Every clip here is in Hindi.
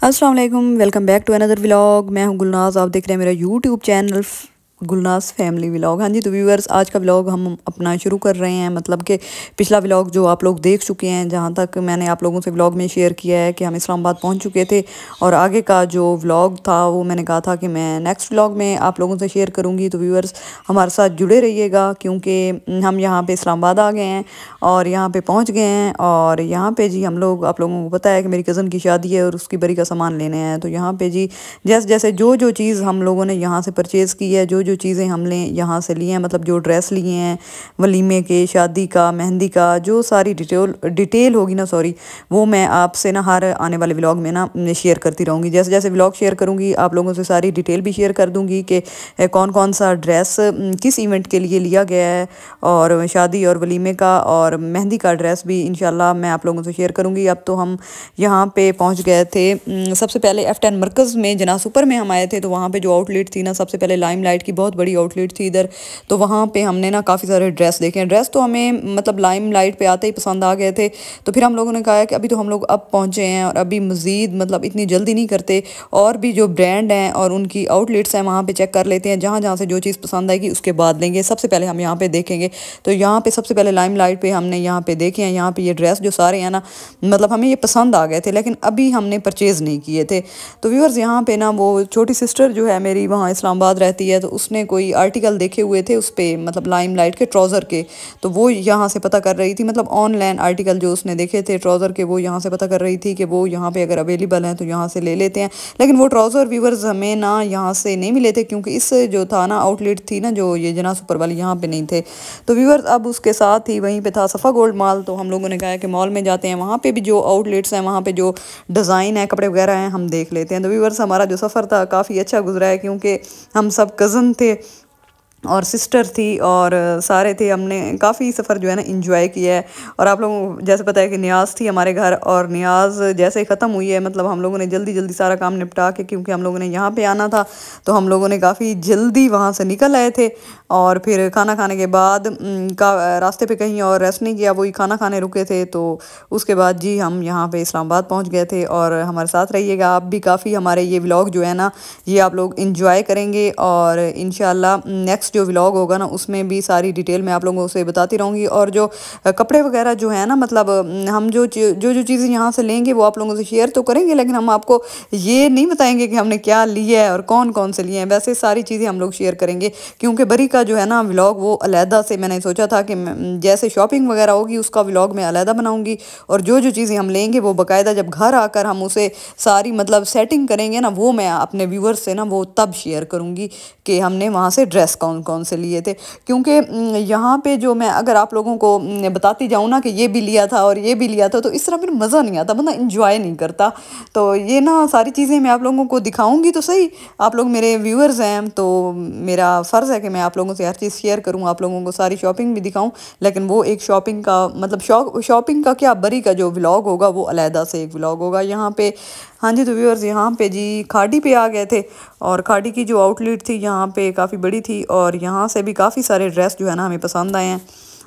अस्सलाम वालेकुम, welcome back to another vlog. मैं हूं गुलनाज, आप देख रहे हैं मेरा YouTube channel Gulnaz family vlog. हाँ जी, तो व्यूअर्स, आज का व्लॉग हम अपना शुरू कर रहे हैं। मतलब कि पिछला व्लॉग जो आप लोग देख चुके हैं, जहाँ तक मैंने आप लोगों से व्लॉग में शेयर किया है कि हम इस्लामाबाद पहुँच चुके थे, और आगे का जो व्लॉग था वो मैंने कहा था कि मैं नेक्स्ट व्लॉग में आप लोगों से शेयर करूँगी। तो व्यूअर्स, हमारे साथ जुड़े रहिएगा, क्योंकि हम यहाँ पर इस्लामाबाद आ गए हैं और यहाँ पर पहुँच गए हैं। और यहाँ पर जी हम लोग, आप लोगों को पता है कि मेरी कज़न की शादी है और उसकी बरी का सामान लेने हैं। तो यहाँ पर जी जैसे जैसे जो चीज़ हम लोगों ने यहाँ से परचेज़ की है, जो चीज़ें हमने यहाँ से लिए हैं, मतलब जो ड्रेस लिए हैं वलीमे के, शादी का, मेहंदी का, जो सारी डिटेल होगी ना, सॉरी, वो मैं आपसे ना हर आने वाले व्लॉग में ना शेयर करती रहूँगी। जैसे जैसे व्लॉग शेयर करूँगी आप लोगों से सारी डिटेल भी शेयर कर दूँगी कि कौन कौन सा ड्रेस किस इवेंट के लिए लिया गया है, और शादी और वलीमे का और मेहंदी का ड्रेस भी इंशाल्लाह मैं आप लोगों से शेयर करूँगी। अब तो हम यहाँ पे पहुँच गए थे। सबसे पहले F10 मरकज़ में जना सुपर में हम आए थे, तो वहाँ पे जो आउटलेट थी ना, सबसे पहले लाइमलाइट की बहुत बड़ी आउटलेट थी इधर। तो वहाँ पे हमने ना काफ़ी सारे ड्रेस देखे हैं। ड्रेस तो हमें मतलब लाइमलाइट पे आते ही पसंद आ गए थे। तो फिर हम लोगों ने कहा कि अभी तो हम लोग अब पहुँचे हैं और अभी मज़ीद मतलब इतनी जल्दी नहीं करते, और भी जो ब्रांड हैं और उनकी आउटलेट्स हैं वहाँ पे चेक कर लेते हैं। जहाँ जहाँ से जो चीज़ पसंद आएगी उसके बाद लेंगे। सबसे पहले हम यहाँ पे देखेंगे। तो यहाँ पे सबसे पहले लाइमलाइट पे हमने यहाँ पे देखे हैं। यहाँ पे ये ड्रेस जो सारे हैं ना, मतलब हमें ये पसंद आ गए थे, लेकिन अभी हमने परचेज़ नहीं किए थे। तो व्यूअर्स, यहाँ पे ना वो छोटी सिस्टर जो है मेरी, वहाँ इस्लामाबाद रहती है, तो उसने कोई आर्टिकल देखे हुए थे उस पर, मतलब लाइमलाइट के ट्राउज़र के। तो वो यहाँ से पता कर रही थी, मतलब ऑनलाइन आर्टिकल जो उसने देखे थे ट्राउज़र के, वो यहाँ से पता कर रही थी कि वो यहाँ पे अगर अवेलेबल हैं तो यहाँ से ले लेते हैं। लेकिन वो ट्राउज़र व्यूअर्स हमें ना यहाँ से नहीं मिले थे, क्योंकि इस जो था ना आउटलेट थी ना जो ये जना सुपर वाली, यहाँ पे नहीं थे। तो व्यूअर्स, अब उसके साथ ही वहीं पे था सफ़ा गोल्ड मॉल। तो हम लोगों ने कहा कि मॉल में जाते हैं, वहाँ पे भी जो आउटलेट्स हैं, वहाँ पे जो डिज़ाइन है, कपड़े वगैरह हैं, हम देख लेते हैं। तो व्यूअर्स, हमारा जो सफ़र था काफ़ी अच्छा गुजरा है, क्योंकि हम सब कज़न थे और सिस्टर थी और सारे थे। हमने काफ़ी सफ़र जो है ना इंजॉय किया है। और आप लोगों को जैसे पता है कि नियाज़ थी हमारे घर, और नियाज़ जैसे ही ख़त्म हुई है, मतलब हम लोगों ने जल्दी जल्दी सारा काम निपटा के, क्योंकि हम लोगों ने यहाँ पे आना था, तो हम लोगों ने काफ़ी जल्दी वहाँ से निकल आए थे। और फिर खाना खाने के बाद का रास्ते पे कहीं और रेस्ट नहीं किया, वही खाना खाने रुके थे। तो उसके बाद जी हम यहाँ पे इस्लामाबाद पहुँच गए थे। और हमारे साथ रहिएगा आप भी, काफ़ी हमारे ये व्लॉग जो है ना, ये आप लोग इंजॉय करेंगे। और इंशाल्लाह नेक्स्ट जो व्लॉग होगा ना, उसमें भी सारी डिटेल मैं आप लोगों से बताती रहूँगी। और जो कपड़े वगैरह जो है ना, मतलब हम जो चीज़ें यहाँ से लेंगे वो आप लोगों से शेयर तो करेंगे, लेकिन हम आपको ये नहीं बताएंगे कि हमने क्या लिया है और कौन कौन से लिए हैं। वैसे सारी चीज़ें हम लोग शेयर करेंगे, क्योंकि बरी का जो है ना व्लॉग, वो अलहदा से मैंने सोचा था कि जैसे शॉपिंग वगैरह होगी उसका व्लॉग मैं अलहदा बनाऊँगी, और जो चीज़ें हम लेंगे वो बाकायदा जब घर आकर हम उसे सारी मतलब सेटिंग करेंगे ना, वो मैं अपने व्यूअर्स से ना वो तब शेयर करूँगी कि हमने वहाँ से ड्रेस कौन कौन से लिए थे। क्योंकि यहाँ पे जो मैं अगर आप लोगों को बताती जाऊँ ना कि ये भी लिया था और ये भी लिया था, तो इस तरह फिर मज़ा नहीं आता, बंदा इंजॉय नहीं करता। तो ये ना सारी चीज़ें मैं आप लोगों को दिखाऊंगी तो सही, आप लोग मेरे व्यूअर्स हैं, तो मेरा फ़र्ज़ है कि मैं आप लोगों से हर चीज़ शेयर करूँ, आप लोगों को सारी शॉपिंग भी दिखाऊँ। लेकिन वो एक शॉपिंग का मतलब शॉपिंग का क्या, बरी का जो व्लॉग होगा वो अलहदा से एक व्लॉग होगा यहाँ पे। हाँ जी, तो व्यूअर्स, यहाँ पे जी खाड़ी पे आ गए थे, और खाड़ी की जो आउटलेट थी यहाँ पे काफ़ी बड़ी थी, और यहाँ से भी काफ़ी सारे ड्रेस जो है ना हमें पसंद आए हैं।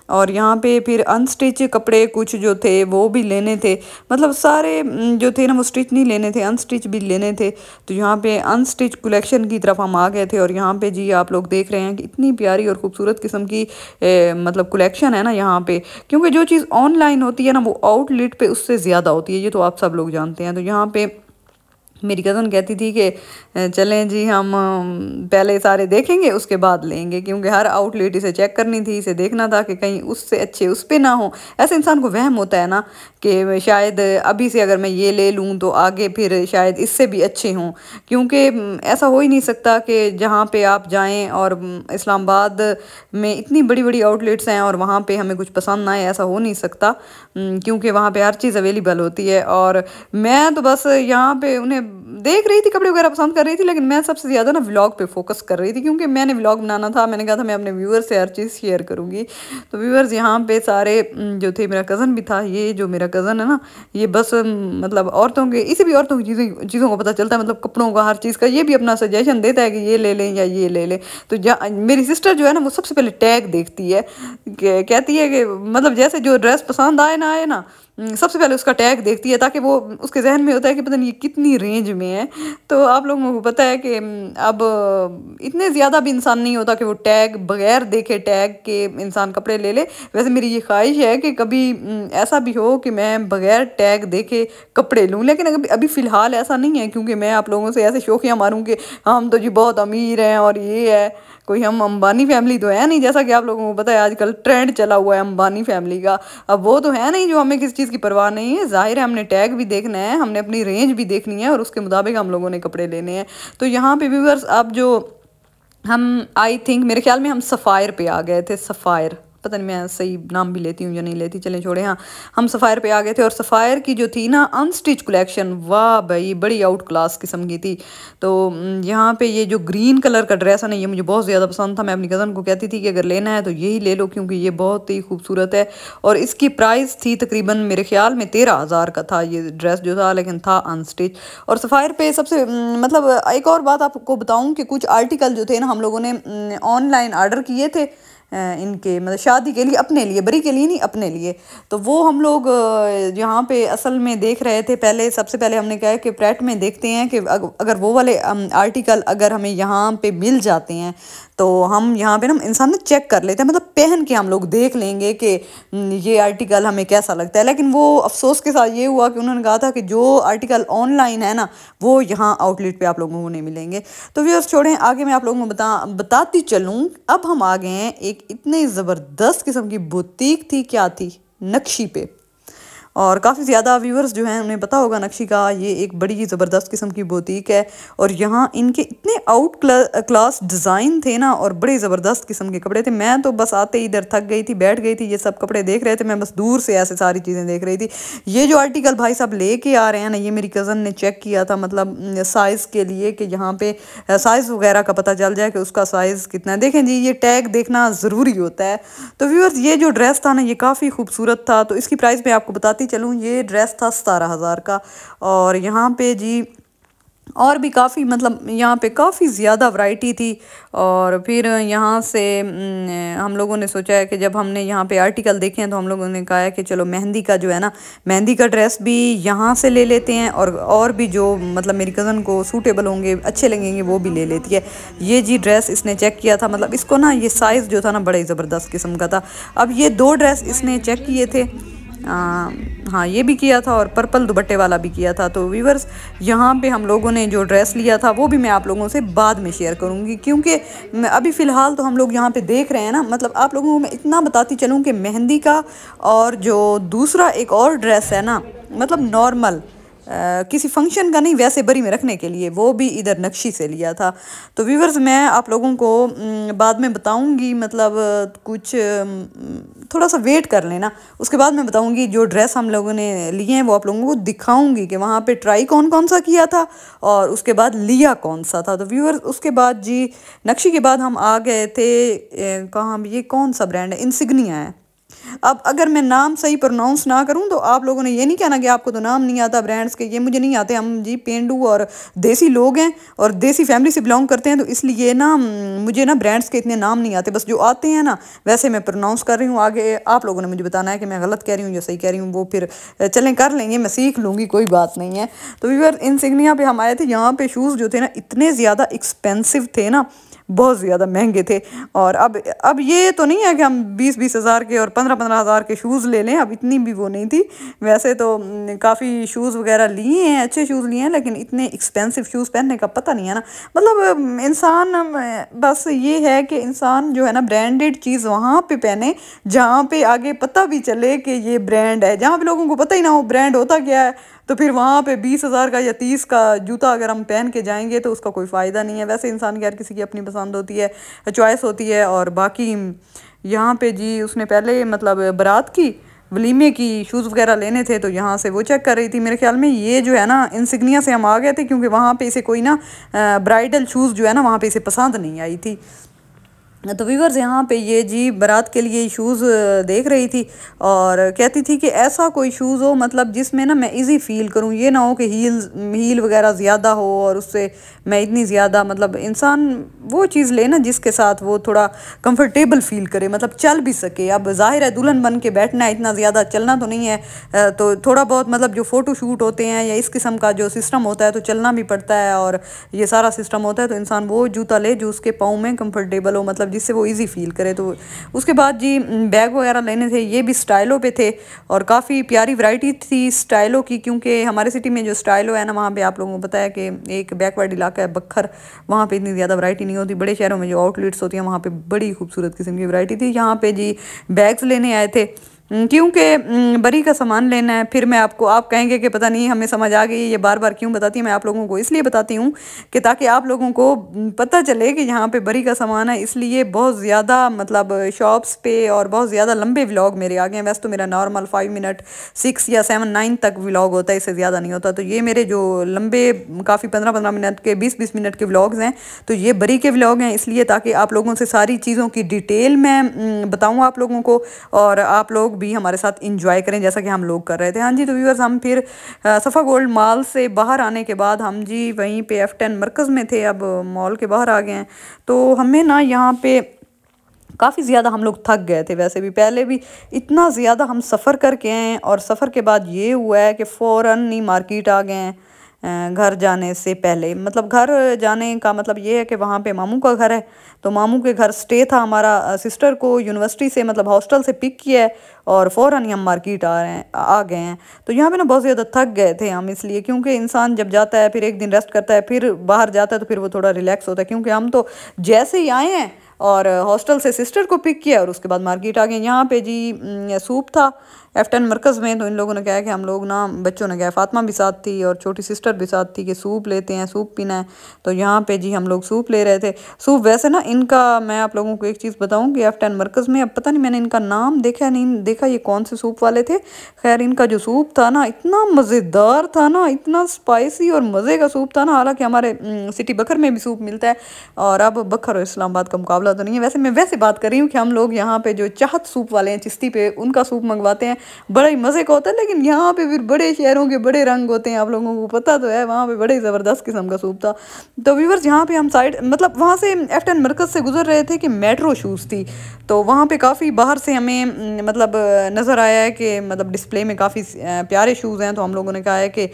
और यहाँ पे फिर अनस्टिच कपड़े कुछ जो थे वो भी लेने थे, मतलब सारे जो थे ना वो स्टिच नहीं लेने थे, अनस्टिच भी लेने थे। तो यहाँ पे अनस्टिच कलेक्शन की तरफ हम आ गए थे। और यहाँ पे जी आप लोग देख रहे हैं कि इतनी प्यारी और ख़ूबसूरत किस्म की मतलब कलेक्शन है ना यहाँ पे, क्योंकि जो चीज़ ऑनलाइन होती है ना वो आउटलेट पे उससे ज़्यादा होती है, ये तो आप सब लोग जानते हैं। तो यहाँ पे मेरी कज़न कहती थी कि चलें जी हम पहले सारे देखेंगे उसके बाद लेंगे, क्योंकि हर आउटलेट इसे चेक करनी थी, इसे देखना था कि कहीं उससे अच्छे उस पे ना हो। ऐसे इंसान को वहम होता है ना कि शायद अभी से अगर मैं ये ले लूँ तो आगे फिर शायद इससे भी अच्छे हों, क्योंकि ऐसा हो ही नहीं सकता कि जहाँ पे आप जाएं और इस्लामाबाद में इतनी बड़ी बड़ी आउटलेट्स हैं और वहाँ पे हमें कुछ पसंद ना आए, ऐसा हो नहीं सकता, क्योंकि वहाँ पे हर चीज़ अवेलेबल होती है। और मैं तो बस यहाँ पे उन्हें देख रही थी, कपड़े वगैरह पसंद कर रही थी, लेकिन मैं सबसे ज़्यादा ना व्लॉग पे फोकस कर रही थी, क्योंकि मैंने व्लॉग बनाना था। मैंने कहा था मैं अपने व्यूअर्स से हर चीज़ शेयर करूँगी। तो व्यूअर्स, यहाँ पे सारे जो थे, मेरा कज़न भी था, ये जो मेरा कज़न है ना, ये बस मतलब औरतों के, इसे भी औरतों की चीज़ों को पता चलता है, मतलब कपड़ों का, हर चीज़ का, ये भी अपना सजेशन देता है कि ये ले लें या ये ले लें। तो मेरी सिस्टर जो है ना वो सबसे पहले टैग देखती है, कहती है कि मतलब जैसे जो ड्रेस पसंद आए ना सबसे पहले उसका टैग देखती है, ताकि वो उसके जहन में होता है कि पता नहीं ये कितनी रेंज में है। तो आप लोगों को पता है कि अब इतने ज़्यादा भी इंसान नहीं होता कि वो टैग बगैर देखे टैग के इंसान कपड़े ले ले। वैसे मेरी ये ख्वाहिश है कि कभी ऐसा भी हो कि मैं बगैर टैग देखे कपड़े लूँ, लेकिन अभी अभी फ़िलहाल ऐसा नहीं है, क्योंकि मैं आप लोगों से ऐसे शौकियाँ मारूँ कि हम तो जी बहुत अमीर हैं और ये है, कोई हम अंबानी फैमिली तो है नहीं, जैसा कि आप लोगों को पता है आजकल ट्रेंड चला हुआ है अंबानी फैमिली का। अब वो तो है नहीं जो हमें किसी चीज़ की परवाह नहीं है, ज़ाहिर है हमने टैग भी देखना है, हमने अपनी रेंज भी देखनी है और उसके मुताबिक हम लोगों ने कपड़े लेने हैं। तो यहाँ पे व्यूअर्स अब जो हम आई थिंक मेरे ख्याल में हम सफ़ायर पे आ गए थे, सफ़ायर, पता नहीं मैं सही नाम भी लेती हूँ या नहीं लेती, चलें छोड़े। हाँ, हम सफ़ायर पे आ गए थे और सफ़ायर की जो थी ना अनस्टिच कलेक्शन, वाह भाई बड़ी आउट क्लास किस्म की थी। तो यहाँ पे ये जो ग्रीन कलर का ड्रेस है ना, ये मुझे बहुत ज़्यादा पसंद था। मैं अपनी कज़न को कहती थी कि अगर लेना है तो यही ले लो, क्योंकि ये बहुत ही खूबसूरत है। और इसकी प्राइस थी तकरीबन मेरे ख्याल में 13,000 का था ये ड्रेस जो था, लेकिन था अनस्टिच। और सफ़ायर पे सबसे मतलब एक और बात आपको बताऊँ कि कुछ आर्टिकल जो थे ना हम लोगों ने ऑनलाइन ऑर्डर किए थे इनके मतलब शादी के लिए, अपने लिए, बरी के लिए नहीं, अपने लिए। तो वो हम लोग यहाँ पे असल में देख रहे थे। पहले सबसे पहले हमने कहा कि प्रेट में देखते हैं कि अगर वो वाले आर्टिकल अगर हमें यहाँ पे मिल जाते हैं तो हम यहाँ पे ना इंसान ना चेक कर लेते हैं, मतलब पहन के हम लोग देख लेंगे कि ये आर्टिकल हमें कैसा लगता है। लेकिन वो अफसोस के साथ ये हुआ कि उन्होंने कहा था कि जो आर्टिकल ऑनलाइन है ना वो यहाँ आउटलेट पे आप लोगों को नहीं मिलेंगे। तो व्यूअर्स छोड़ें, आगे मैं आप लोगों को बताती चलूँ। अब हम आ गए हैं एक इतनी ज़बरदस्त किस्म की बुटीक थी, क्या थी, नक्शी पे। और काफ़ी ज़्यादा व्यूअर्स जो हैं उन्हें पता होगा नक्शी का, ये एक बड़ी ही ज़बरदस्त किस्म की बुटीक है। और यहाँ इनके इतने आउट क्लास डिज़ाइन थे ना, और बड़े ज़बरदस्त किस्म के कपड़े थे। मैं तो बस आते ही इधर थक गई थी, बैठ गई थी, ये सब कपड़े देख रहे थे, मैं बस दूर से ऐसे सारी चीज़ें देख रही थी। ये जो आर्टिकल भाई साहब लेके आ रहे हैं ना, ये मेरी कज़न ने चेक किया था, मतलब साइज़ के लिए, कि यहाँ पे साइज़ वगैरह का पता चल जाए कि उसका साइज़ कितना है। देखें जी, ये टैग देखना ज़रूरी होता है। तो व्यूअर्स ये जो ड्रेस था ना ये काफ़ी खूबसूरत था। तो इसकी प्राइस मैं आपको बताती चलूँ, ये ड्रेस था 17,000 का। और यहाँ पे जी और भी काफ़ी मतलब यहाँ पे काफ़ी ज़्यादा वैरायटी थी। और फिर यहाँ से हम लोगों ने सोचा है कि जब हमने यहाँ पे आर्टिकल देखे हैं तो हम लोगों ने कहा है कि चलो मेहंदी का जो है ना, मेहंदी का ड्रेस भी यहाँ से ले लेते हैं, और भी जो मतलब मेरी कज़न को सूटेबल होंगे, अच्छे लगेंगे, वो भी ले लेती है। ये जी ड्रेस इसने चेक किया था, मतलब इसको ना ये साइज़ जो था ना बड़े ज़बरदस्त किस्म का था। अब ये 2 ड्रेस इसने चेक किए थे, हाँ ये भी किया था और पर्पल दुपट्टे वाला भी किया था। तो व्यूअर्स यहाँ पे हम लोगों ने जो ड्रेस लिया था वो भी मैं आप लोगों से बाद में शेयर करूँगी, क्योंकि अभी फ़िलहाल तो हम लोग यहाँ पे देख रहे हैं ना। मतलब आप लोगों को मैं इतना बताती चलूँ कि मेहंदी का और जो दूसरा एक और ड्रेस है ना, मतलब नॉर्मल किसी फंक्शन का नहीं, वैसे बरी में रखने के लिए, वो भी इधर नक्शी से लिया था। तो व्यूवर्स मैं आप लोगों को बाद में बताऊंगी, मतलब कुछ थोड़ा सा वेट कर लेना, उसके बाद मैं बताऊंगी जो ड्रेस हम लोगों ने लिए हैं वो आप लोगों को दिखाऊंगी कि वहाँ पे ट्राई कौन कौन सा किया था और उसके बाद लिया कौन सा था। तो व्यूवर्स उसके बाद जी नक्शी के बाद हम आ गए थे कहाँ, ये कौन सा ब्रांड है, इंसिग्निया है। अब अगर मैं नाम सही प्रोनाउंस ना करूं तो आप लोगों ने ये नहीं कहना कि आपको तो नाम नहीं आता ब्रांड्स के, ये मुझे नहीं आते। हम जी पेंडू और देसी लोग हैं और देसी फैमिली से बिलोंग करते हैं, तो इसलिए ना मुझे ना ब्रांड्स के इतने नाम नहीं आते, बस जो आते हैं ना वैसे मैं प्रोनाउंस कर रही हूँ। आगे आप लोगों ने मुझे बताना है कि मैं गलत कह रही हूँ या सही कह रही हूँ, वो फिर चलें कर लेंगे, मैं सीख लूँगी, कोई बात नहीं है। तो व्यूअर इंसिग्निया पे हम आए थे, यहाँ पे शूज़ जो थे ना इतने ज़्यादा एक्सपेंसिव थे ना, बहुत ज़्यादा महंगे थे। और अब ये तो नहीं है कि हम 20-20 हज़ार के और 15-15 हज़ार के शूज़ ले लें, अब इतनी भी वो नहीं थी। वैसे तो काफ़ी शूज़ वगैरह लिए हैं, अच्छे शूज़ लिए हैं, लेकिन इतने एक्सपेंसिव शूज़ पहनने का पता नहीं है ना। मतलब इंसान बस ये है कि इंसान जो है ना ब्रांडेड चीज़ वहाँ पे पहने जहाँ पे आगे पता भी चले कि ये ब्रांड है। जहाँ पे लोगों को पता ही ना हो ब्रांड होता क्या है, तो फिर वहाँ पे 20 हज़ार का या 30 का जूता अगर हम पहन के जाएंगे तो उसका कोई फ़ायदा नहीं है। वैसे इंसान की हर किसी की अपनी पसंद होती है, चॉइस होती है। और बाकी यहाँ पे जी उसने पहले मतलब बारात की वलीमे की शूज़ वगैरह लेने थे, तो यहाँ से वो चेक कर रही थी। मेरे ख्याल में ये जो है ना इंसिग्निया से हम आ गए थे, क्योंकि वहाँ पे इसे कोई ना ब्राइडल शूज़ जो है ना वहाँ पे इसे पसंद नहीं आई थी। तो व्यूवर्स यहाँ पे ये जी बारात के लिए शूज़ देख रही थी और कहती थी कि ऐसा कोई शूज़ हो मतलब जिसमें ना मैं इजी फील करूँ, ये ना हो कि हील वगैरह ज़्यादा हो और उससे मैं इतनी ज़्यादा मतलब इंसान वो चीज़ ले ना जिसके साथ वो थोड़ा कंफर्टेबल फील करे, मतलब चल भी सके। अब जाहिर है दुल्हन बन के बैठना है, इतना ज़्यादा चलना तो नहीं है, तो थोड़ा बहुत मतलब जो फ़ोटो शूट होते हैं या इस किस्म का जो सिस्टम होता है तो चलना भी पड़ता है और ये सारा सिस्टम होता है, तो इंसान वो जूता ले जो उसके पाँव में कंफर्टेबल हो, मतलब जिससे वो इजी फील करे। तो उसके बाद जी बैग वगैरह लेने थे, ये भी स्टाइलो पे थे और काफ़ी प्यारी वैरायटी थी स्टाइलो की, क्योंकि हमारे सिटी में जो स्टाइलो है ना वहाँ पे आप लोगों को पता है कि एक बैकवर्ड इलाका है बखर, वहाँ पे इतनी ज़्यादा वैरायटी नहीं होती। बड़े शहरों में जो आउटलेट्स होती हैं वहाँ पे बड़ी खूबसूरत किस्म की वैरायटी थी। यहाँ पे जी बैग्स लेने आए थे क्योंकि बरी का सामान लेना है। फिर मैं आपको, आप कहेंगे कि पता नहीं हमें समझ आ गई ये बार बार क्यों बताती है, मैं आप लोगों को इसलिए बताती हूँ कि ताकि आप लोगों को पता चले कि यहाँ पे बरी का सामान है। इसलिए बहुत ज़्यादा मतलब शॉप्स पे और बहुत ज़्यादा लंबे व्लॉग मेरे आ गए हैं। वैसे तो मेरा नॉर्मल 5 मिनट 6 या 7 9 तक व्लॉग होता है, इससे ज़्यादा नहीं होता। तो ये मेरे जो लंबे काफ़ी 15-15 मिनट के 20-20 मिनट के व्लॉग्स हैं, तो ये बरी के व्लॉग हैं, इसलिए ताकि आप लोगों से सारी चीज़ों की डिटेल मैं बताऊँ आप लोगों को और आप लोग भी हमारे साथ इंजॉय करें जैसा कि हम लोग कर रहे थे। हाँ जी, तो व्यूअर्स हम फिर सफ़ा गोल्ड मॉल से बाहर आने के बाद हम जी वहीं पे F10 मरकज़ में थे, अब मॉल के बाहर आ गए हैं। तो हमें ना यहाँ पे काफ़ी ज़्यादा हम लोग थक गए थे, वैसे भी पहले भी इतना ज़्यादा हम सफ़र करके आए हैं और सफ़र के बाद ये हुआ है कि फ़ौरन ही मार्केट आ गए हैं घर जाने से पहले। मतलब घर जाने का मतलब ये है कि वहाँ पे मामू का घर है, तो मामू के घर स्टे था हमारा। सिस्टर को यूनिवर्सिटी से मतलब हॉस्टल से पिक किया है और फ़ौरन ही हम मार्केट आ गए हैं। तो यहाँ पे ना बहुत ज़्यादा थक गए थे हम, इसलिए क्योंकि इंसान जब जाता है फिर एक दिन रेस्ट करता है फिर बाहर जाता है तो फिर वो थोड़ा रिलैक्स होता है। क्योंकि हम तो जैसे ही आए हैं और हॉस्टल से सिस्टर को पिक किया और उसके बाद मार्केट आ गए। यहाँ पे जी सूप था F10 मरकज़ में, तो इन लोगों ने कहा कि हम लोग ना, बच्चों ने कहा, फातिमा भी साथ थी और छोटी सिस्टर भी साथ थी, कि सूप लेते हैं, सूप पीना है। तो यहाँ पे जी हम लोग सूप ले रहे थे। सूप वैसे ना इनका मैं आप लोगों को एक चीज़ बताऊँ कि F10 मरकज़ में, अब पता नहीं मैंने इनका नाम देखा नहीं देखा ये कौन से सूप वाले थे। खैर इनका जो सूप था ना इतना मज़ेदार था ना, इतना स्पाइसी और मज़े का सूप था ना। हालांकि हमारे सिटी बकर में भी सूप मिलता है और अब बकर और इस्लामाबाद का मुकाबला तो नहीं है। वैसे मैं वैसे बात कर रही हूँ कि हम लोग यहाँ पे जो चाहत सूप वाले हैं चिश्ती पे, उनका सूप मंगवाते हैं, बड़ा ही मज़े का होता है। लेकिन यहाँ पे फिर बड़े शहरों के बड़े रंग होते हैं, आप लोगों को पता तो है, वहाँ पे बड़े ज़बरदस्त किस्म का सूप था। तो व्यूअर्स यहाँ पे हम साइड मतलब वहाँ से F10 मरकज़ से गुजर रहे थे कि मेट्रो शूज़ थी, तो वहाँ पे काफ़ी बाहर से हमें मतलब नज़र आया है कि मतलब डिस्प्ले में काफ़ी प्यारे शूज़ हैं। तो हम लोगों ने कहा है कि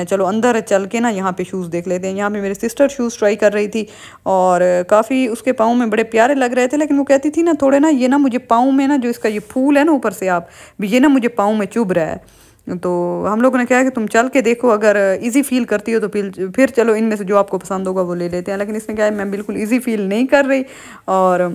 चलो अंदर चल के ना यहाँ पे शूज़ देख लेते हैं। यहाँ पे मेरी सिस्टर शूज़ ट्राई कर रही थी और काफ़ी उसके पाँव में बड़े प्यारे लग रहे थे, लेकिन वो कहती थी ना थोड़े ना ये ना मुझे पाँव में ना जो इसका ये फूल है ना ऊपर से आप भी, ये ना मुझे पाँव में चुभ रहा है। तो हम लोगों ने कहा कि तुम चल के देखो, अगर इजी फील करती हो तो फिर चलो इनमें से जो आपको पसंद होगा वो ले लेते हैं। लेकिन इसने कहा मैं बिल्कुल इजी फील नहीं कर रही और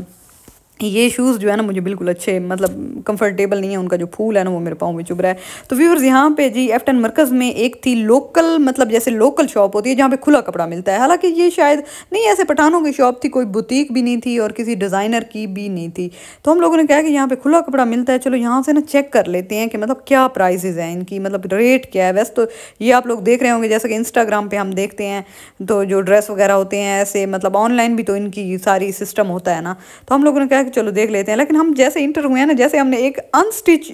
ये शूज़ जो है ना मुझे बिल्कुल अच्छे मतलब कंफर्टेबल नहीं है, उनका जो फूल है ना वो मेरे पाँव में चुभ रहा है। तो व्यूअर्स यहाँ पे जी F10 मरकज़ में एक थी लोकल, मतलब जैसे लोकल शॉप होती है जहाँ पे खुला कपड़ा मिलता है। हालांकि ये शायद नहीं ऐसे पठानों की शॉप थी, कोई बुटीक भी नहीं थी और किसी डिज़ाइनर की भी नहीं थी। तो हम लोगों ने कहा कि यहाँ पे खुला कपड़ा मिलता है, चलो यहाँ से ना चेक कर लेते हैं कि मतलब क्या प्राइजेज़ हैं इनकी, मतलब रेट क्या है। वैसे तो ये आप लोग देख रहे होंगे जैसे कि इंस्टाग्राम पर हम देखते हैं तो जो ड्रेस वगैरह होते हैं ऐसे, मतलब ऑनलाइन भी तो इनकी सारी सिस्टम होता है ना। तो हम लोगों ने कहा चलो देख लेते हैं। लेकिन हम जैसे इंटर हुए हैं ना, जैसे हमने एक अनस्टिच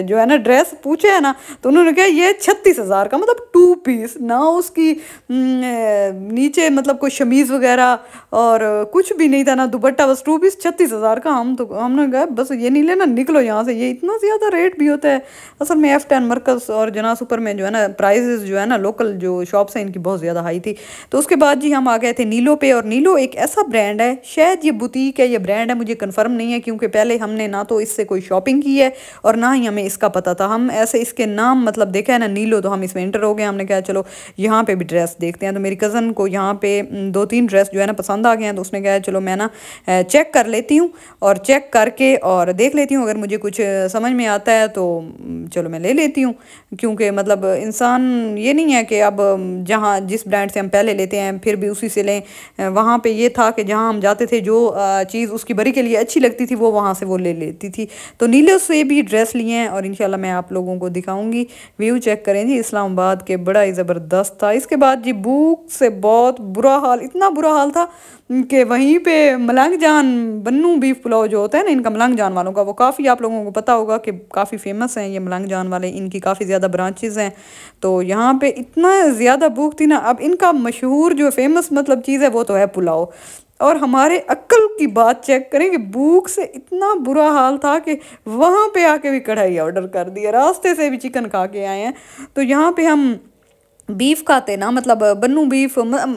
जो है ना ड्रेस पूछे है ना, तो उन्होंने कहा ये 36,000 का, मतलब 2 पीस ना, उसकी नीचे मतलब कोई शमीज़ वगैरह और कुछ भी नहीं था ना दुपट्टा, बस 2 पीस 36,000 का। हमने कहा बस ये नहीं लेना, निकलो यहाँ से, ये इतना ज़्यादा रेट भी होता है। असल में F10 मरकज़ और जना सुपर में जो है ना प्राइजेस जो है ना लोकल जो शॉप्स हैं इनकी बहुत ज़्यादा हाई थी। तो उसके बाद जी हम आ गए थे नीलो पे, और नीलो एक ऐसा ब्रांड है, शायद ये बुटीक है, ये ब्रांड है, मुझे कंफर्म नहीं है क्योंकि पहले हमने ना तो इससे कोई शॉपिंग की है और ना ही हमें इसका पता था। हम ऐसे इसके नाम मतलब देखा है ना नीलो, तो हम इसमें इंटर हो गए। हमने कहा चलो यहाँ पे भी ड्रेस देखते हैं। तो मेरी कज़न को यहाँ पे 2-3 ड्रेस जो है ना पसंद आ गए हैं, तो उसने कहा चलो मैं ना चेक कर लेती हूँ और चेक करके और देख लेती हूँ, अगर मुझे कुछ समझ में आता है तो चलो मैं ले लेती हूँ। क्योंकि मतलब इंसान ये नहीं है कि अब जहाँ जिस ब्रांड से हम पहले लेते हैं फिर भी उसी से लें। वहाँ पे ये था कि जहाँ हम जाते थे जो चीज़ उसकी बरी के लिए अच्छी लगती थी वो वहाँ से वो ले लेती थी। तो नीले से भी ड्रेस लिए हैं और इंशाल्लाह मैं आप लोगों को दिखाऊंगी। व्यू चेक करें जी इस्लामाबाद के, बड़ा ही ज़बरदस्त था। इसके बाद जी भूख से बहुत बुरा हाल, इतना बुरा हाल था कि वहीं पे मलंग जान बन्नू बीफ पुलाव जो होता है ना इनका, मलंग जान वालों का, वो काफ़ी आप लोगों को पता होगा कि काफ़ी फेमस हैं ये मलंग जान वाले, इनकी काफ़ी ज़्यादा ब्रांचेज़ हैं। तो यहाँ पे इतना ज़्यादा भूख थी ना। अब इनका मशहूर जो फेमस मतलब चीज़ है वो तो है पुलाव, और हमारे अक्ल की बात चेक करें कि भूख से इतना बुरा हाल था कि वहाँ पे आके भी कढ़ाई ऑर्डर कर दिया, रास्ते से भी चिकन खा के आए हैं। तो यहाँ पे हम बीफ खाते ना, मतलब बन्नू बीफ,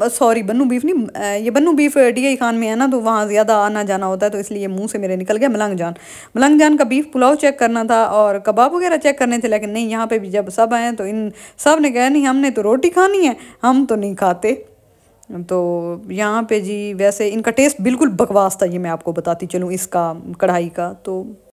सॉरी बन्नू बीफ नहीं, ये बन्नू बीफ DI खान में है ना, तो वहाँ ज़्यादा आना जाना होता है, तो इसलिए मुंह से मेरे निकल गया मलंग जान। मलंग जान का बीफ पुलाव चेक करना था और कबाब वगैरह चेक करने थे, लेकिन नहीं, यहाँ पे भी जब सब आए तो इन सब ने कहा नहीं हमने तो रोटी खानी है, हम तो नहीं खाते। तो यहाँ पे जी वैसे इनका टेस्ट बिल्कुल बकवास था, ये मैं आपको बताती चलूँ इसका, कढ़ाई का। तो